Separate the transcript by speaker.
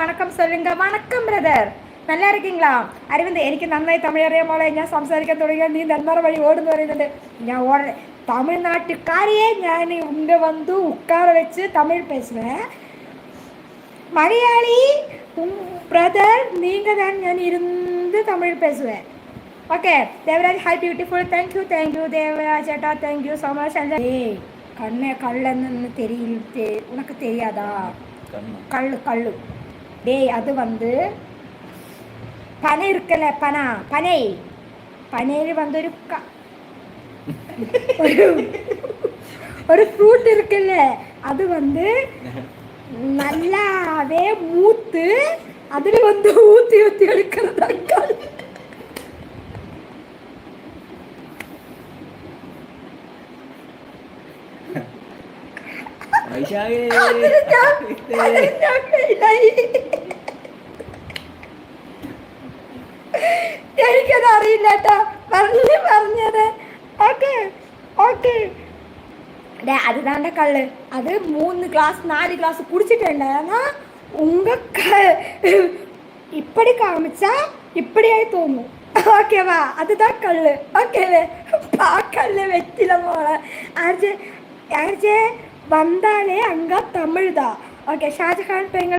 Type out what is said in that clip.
Speaker 1: வணக்கம் சொல்லுங்க. வணக்கம் பிரதர், நல்லா இருக்கீங்களா? அரவிந்த், എനിക്ക് നന്നായി തമിഴ് അറിയാൻ മോളെ. ഞാൻ സംസാരിക്കാൻ തുടങ്ങിയ നീ നെന്മാറ വഴി ഓടുന്നു പറയുന്നുണ്ട്. ഞാൻ തമിഴ്நாட்டுக்காரியே ഞാൻ இங்கே வந்து உட்கார வச்சு தமிழ் பேசுவேன். மலையாளி பிரதர் நீங்கள் தான் ഞാൻ இருந்து தமிழ் பேசுவேன். Okay Devaraj, hi beautiful. Thank you Devaraj சேட்டா, தேங்க்யூ ஸோ மச். ஏய் கள்ளன்னு தெரியல, உனக்கு தெரியாதா? கள்ளு டேய், அது வந்து பனை இருக்குல்ல, பனையில் வந்து ஒரு ஃப்ரூட் இருக்குல்ல, அது வந்து நல்லாவே மூத்து அதுல வந்து ஊத்தி எடுக்கிறதா கல். എനിക്കത് അറിയില്ലാട്ടാ, പറഞ്ഞത്. ഓക്കെ ഓക്കെ டே, அதுதான்டா கல். அது 3 கிளாஸ் 4 கிளாஸ் குடிச்சிட்டேன்டா. இப்படி காமிச்சா இப்படியே தோணும். ஓகேவா? அதுதான் கல். ஓகேவே பார்க்கல வெற்றில போல ஆர்ஜே வந்தாலே அங்கே தமிழ் தான். ஓகே, ஷாஜஹான் பெண்கள்